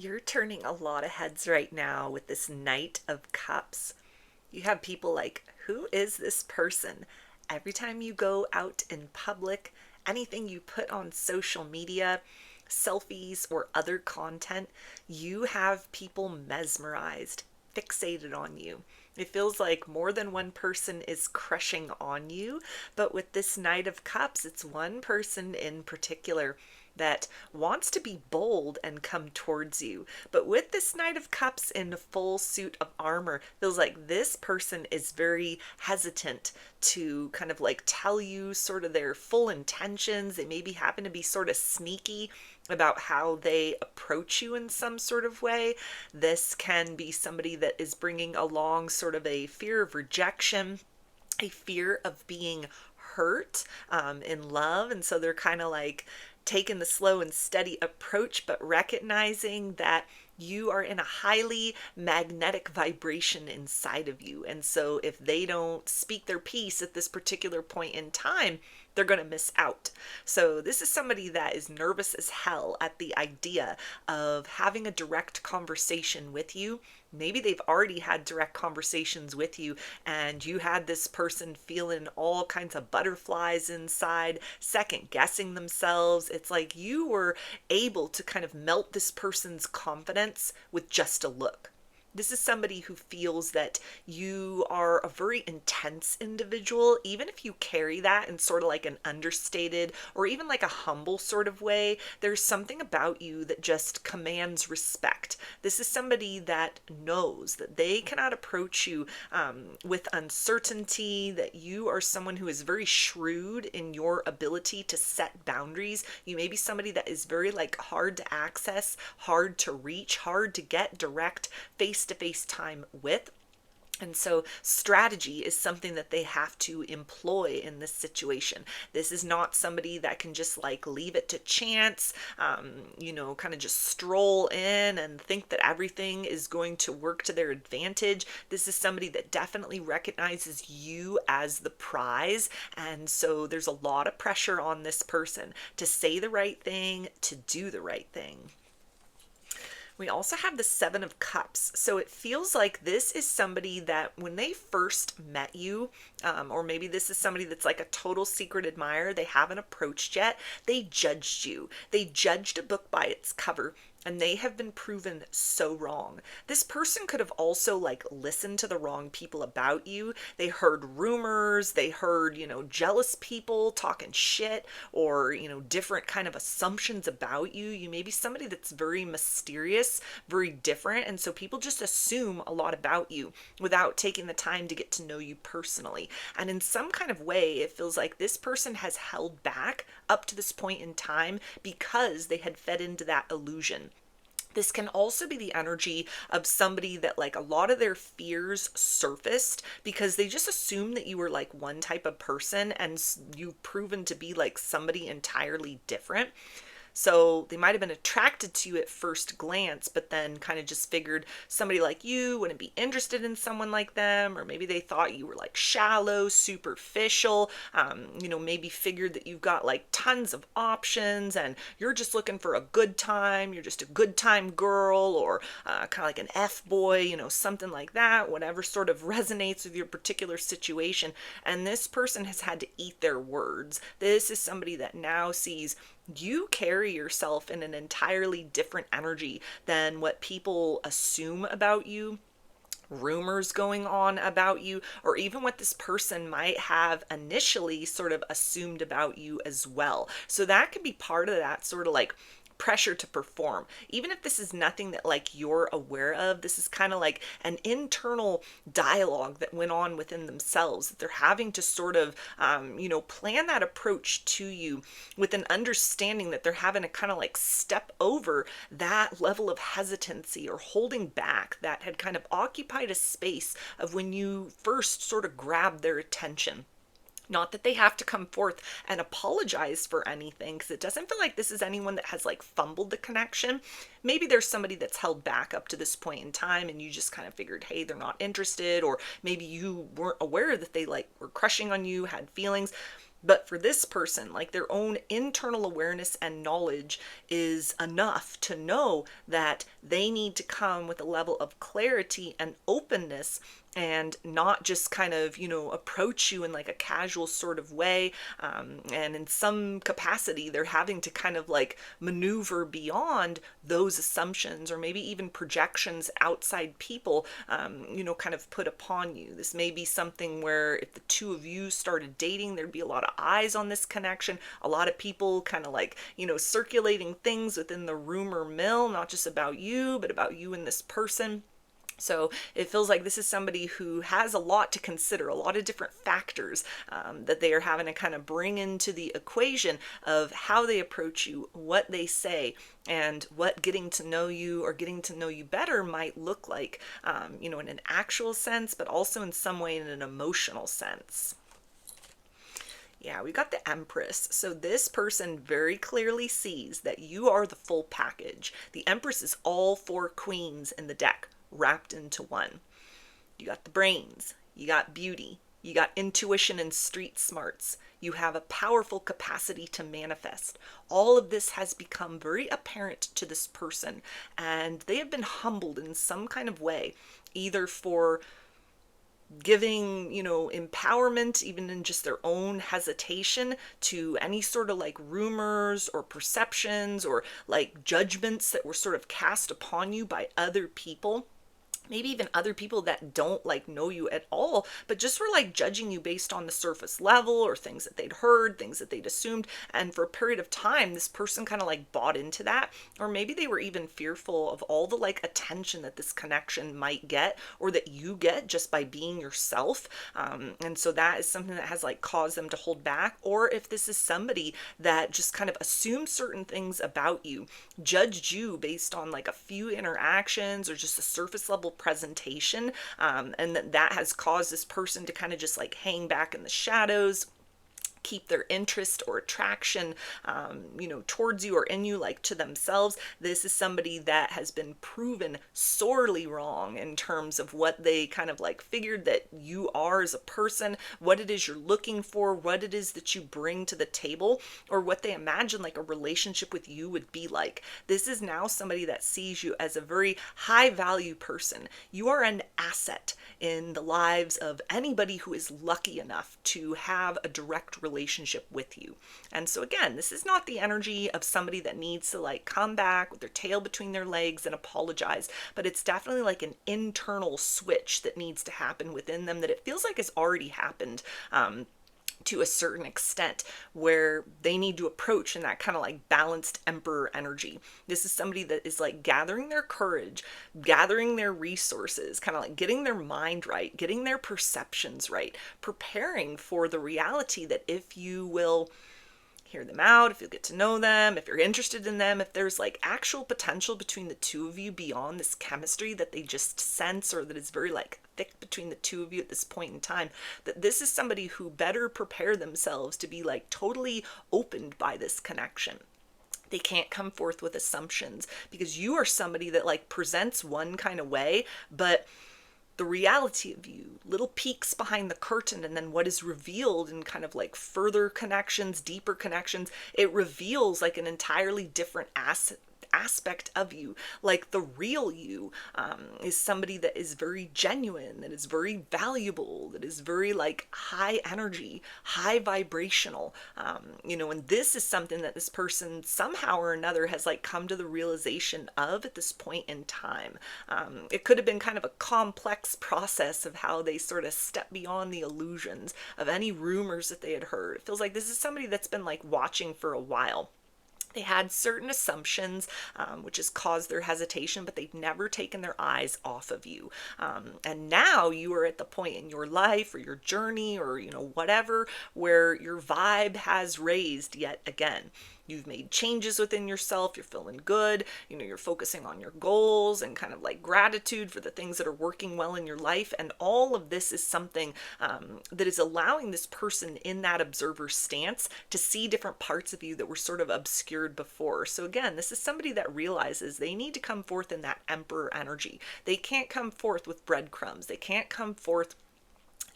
You're turning a lot of heads right now with this Knight of Cups. You have people like, who is this person? Every time you go out in public, anything you put on social media, selfies, or other content, you have people mesmerized, fixated on you. It feels like more than one person is crushing on you, but with this Knight of Cups, it's one person in particular that wants to be bold and come towards you. But with this Knight of Cups in full suit of armor, feels like this person is very hesitant to kind of like tell you sort of their full intentions. They maybe happen to be sort of sneaky about how they approach you in some sort of way. This can be somebody that is bringing along sort of a fear of rejection, a fear of being hurt in love. And so they're kind of like taking the slow and steady approach, but recognizing that you are in a highly magnetic vibration inside of you. And so if they don't speak their piece at this particular point in time, they're going to miss out. So this is somebody that is nervous as hell at the idea of having a direct conversation with you. Maybe they've already had direct conversations with you and you had this person feeling all kinds of butterflies inside, second guessing themselves. It's like you were able to kind of melt this person's confidence with just a look. This is somebody who feels that you are a very intense individual, even if you carry that in sort of like an understated or even like a humble sort of way. There's something about you that just commands respect. This is somebody that knows that they cannot approach you with uncertainty, that you are someone who is very shrewd in your ability to set boundaries. You may be somebody that is very like hard to access, hard to reach, hard to get direct face-to-face time with. And so strategy is something that they have to employ in this situation. This is not somebody that can just like leave it to chance, kind of just stroll in and think that everything is going to work to their advantage. This is somebody that definitely recognizes you as the prize. And so there's a lot of pressure on this person to say the right thing, to do the right thing. We also have the Seven of Cups. So it feels like this is somebody that when they first met you, or maybe this is somebody that's like a total secret admirer, they haven't approached yet, they judged you. They judged a book by its cover. And they have been proven so wrong. This person could have also like listened to the wrong people about you. They heard rumors, they heard, jealous people talking shit or, different kind of assumptions about you. You may be somebody that's very mysterious, very different. And so people just assume a lot about you without taking the time to get to know you personally. And in some kind of way, it feels like this person has held back up to this point in time because they had fed into that illusion. This can also be the energy of somebody that like a lot of their fears surfaced because they just assumed that you were like one type of person and you've proven to be like somebody entirely different. So they might have been attracted to you at first glance, but then kind of just figured somebody like you wouldn't be interested in someone like them, or maybe they thought you were like shallow, superficial, maybe figured that you've got like tons of options and you're just looking for a good time, you're just a good time girl, or kind of like an F-boy, something like that, whatever sort of resonates with your particular situation. And this person has had to eat their words. This is somebody that now sees you carry yourself in an entirely different energy than what people assume about you, rumors going on about you, or even what this person might have initially sort of assumed about you as well. So that could be part of that sort of like pressure to perform. Even if this is nothing that like you're aware of, this is kind of like an internal dialogue that went on within themselves that they're having to sort of plan that approach to you with an understanding that they're having to kind of like step over that level of hesitancy or holding back that had kind of occupied a space of when you first sort of grabbed their attention. Not that they have to come forth and apologize for anything, because it doesn't feel like this is anyone that has like fumbled the connection. Maybe there's somebody that's held back up to this point in time and you just kind of figured, hey, they're not interested, or maybe you weren't aware that they like were crushing on you, had feelings. But for this person, like their own internal awareness and knowledge is enough to know that they need to come with a level of clarity and openness, and not just kind of, approach you in like a casual sort of way. And in some capacity, they're having to kind of like maneuver beyond those assumptions or maybe even projections outside people, kind of put upon you. This may be something where if the two of you started dating, there'd be a lot of eyes on this connection, a lot of people kind of like, circulating things within the rumor mill, not just about you, but about you and this person. So it feels like this is somebody who has a lot to consider, a lot of different factors that they are having to kind of bring into the equation of how they approach you, what they say, and what getting to know you or getting to know you better might look like, in an actual sense, but also in some way in an emotional sense. Yeah, we got the Empress. So this person very clearly sees that you are the full package. The Empress is all four queens in the deck wrapped into one. You got the brains, you got beauty, you got intuition and street smarts. You have a powerful capacity to manifest. All of this has become very apparent to this person, and they have been humbled in some kind of way, either for giving, empowerment, even in just their own hesitation, to any sort of like rumors or perceptions or like judgments that were sort of cast upon you by other people. Maybe even other people that don't like know you at all, but just were like judging you based on the surface level or things that they'd heard, things that they'd assumed. And for a period of time, this person kind of like bought into that, or maybe they were even fearful of all the like attention that this connection might get or that you get just by being yourself. And so that is something that has like caused them to hold back. Or if this is somebody that just kind of assumed certain things about you, judged you based on like a few interactions or just a surface level presentation, and that has caused this person to kind of just like hang back in the shadows, keep their interest or attraction, towards you or in you, like to themselves. This is somebody that has been proven sorely wrong in terms of what they kind of like figured that you are as a person, what it is you're looking for, what it is that you bring to the table, or what they imagine like a relationship with you would be like. This is now somebody that sees you as a very high value person. You are an asset in the lives of anybody who is lucky enough to have a direct relationship with you. And so again, this is not the energy of somebody that needs to like come back with their tail between their legs and apologize, but it's definitely like an internal switch that needs to happen within them that it feels like has already happened, to a certain extent, where they need to approach in that kind of like balanced emperor energy. This is somebody that is like gathering their courage, gathering their resources, kind of like getting their mind right, getting their perceptions right, preparing for the reality that if you will hear them out, if you'll get to know them, if you're interested in them, if there's like actual potential between the two of you beyond this chemistry that they just sense or that is very like thick between the two of you at this point in time, that this is somebody who better prepare themselves to be like totally opened by this connection. They can't come forth with assumptions because you are somebody that like presents one kind of way, but the reality of you, little peeks behind the curtain, and then what is revealed in kind of like further connections, deeper connections, it reveals like an entirely different aspect of you. Like the real you is somebody that is very genuine, that is very valuable, that is very like high energy, high vibrational, and this is something that this person somehow or another has like come to the realization of at this point in time. It could have been kind of a complex process of how they sort of step beyond the illusions of any rumors that they had heard. It feels like this is somebody that's been like watching for a while. They had certain assumptions, which has caused their hesitation, but they've never taken their eyes off of you. And now you are at the point in your life or your journey or, whatever, where your vibe has raised yet again. You've made changes within yourself. You're feeling good. You're focusing on your goals and kind of like gratitude for the things that are working well in your life. And all of this is something that is allowing this person in that observer stance to see different parts of you that were sort of obscured before. So again, this is somebody that realizes they need to come forth in that emperor energy. They can't come forth with breadcrumbs. They can't come forth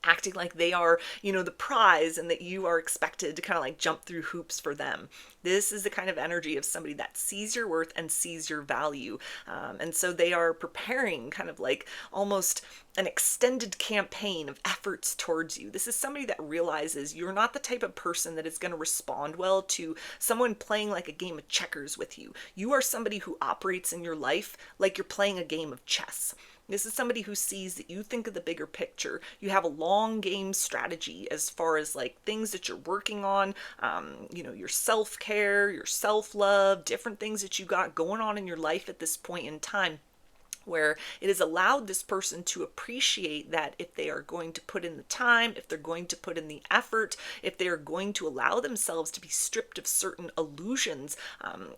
acting like they are, the prize and that you are expected to kind of like jump through hoops for them. This is the kind of energy of somebody that sees your worth and sees your value. And so they are preparing kind of like almost an extended campaign of efforts towards you. This is somebody that realizes you're not the type of person that is going to respond well to someone playing like a game of checkers with you. You are somebody who operates in your life like you're playing a game of chess. This is somebody who sees that you think of the bigger picture. You have a long game strategy as far as like things that you're working on, your self-care, your self-love, different things that you got going on in your life at this point in time, where it has allowed this person to appreciate that if they are going to put in the time, if they're going to put in the effort, if they are going to allow themselves to be stripped of certain illusions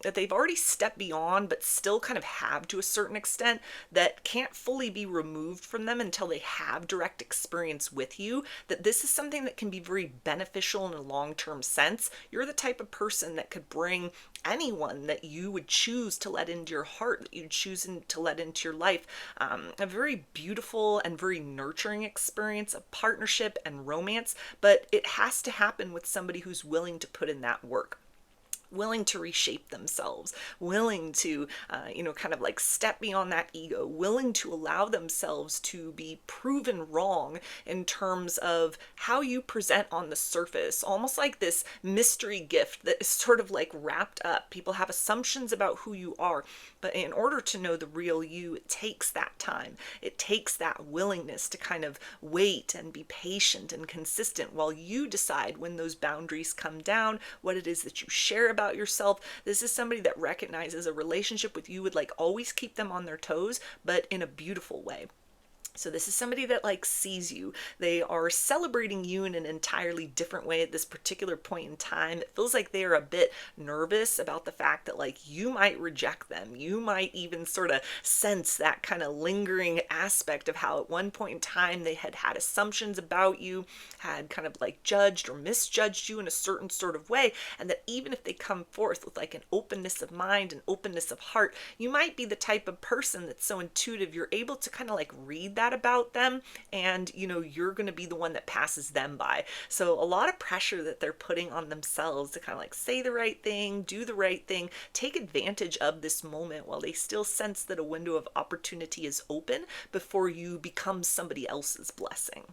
that they've already stepped beyond but still kind of have to a certain extent, that can't fully be removed from them until they have direct experience with you, that this is something that can be very beneficial in a long-term sense. You're the type of person that could bring anyone that you would choose to let into your heart, that you'd choose to let into your life, a very beautiful and very nurturing experience of partnership and romance, but it has to happen with somebody who's willing to put in that work, willing to reshape themselves, willing to, kind of like step beyond that ego, willing to allow themselves to be proven wrong in terms of how you present on the surface, almost like this mystery gift that is sort of like wrapped up. People have assumptions about who you are, but in order to know the real you, it takes that time. It takes that willingness to kind of wait and be patient and consistent while you decide when those boundaries come down, what it is that you share about yourself. This is somebody that recognizes a relationship with you would like always keep them on their toes, but in a beautiful way. So this is somebody that like sees you. They are celebrating you in an entirely different way at this particular point in time. It feels like they are a bit nervous about the fact that like you might reject them. You might even sort of sense that kind of lingering aspect of how at one point in time they had had assumptions about you, had kind of like judged or misjudged you in a certain sort of way, and that even if they come forth with like an openness of mind and openness of heart, you might be the type of person that's so intuitive, you're able to kind of like read that about them, and you're going to be the one that passes them by. So a lot of pressure that they're putting on themselves to kind of like say the right thing, do the right thing, take advantage of this moment while they still sense that a window of opportunity is open before you become somebody else's blessing.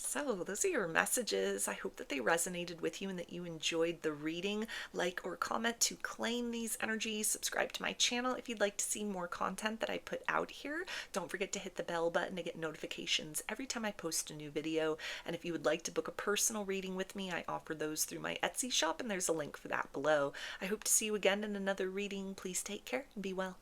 So those are your messages. I hope that they resonated with you and that you enjoyed the reading. Like or comment to claim these energies. Subscribe to my channel if you'd like to see more content that I put out here. Don't forget to hit the bell button to get notifications every time I post a new video. And if you would like to book a personal reading with me, I offer those through my Etsy shop, and there's a link for that below. I hope to see you again in another reading. Please take care and be well.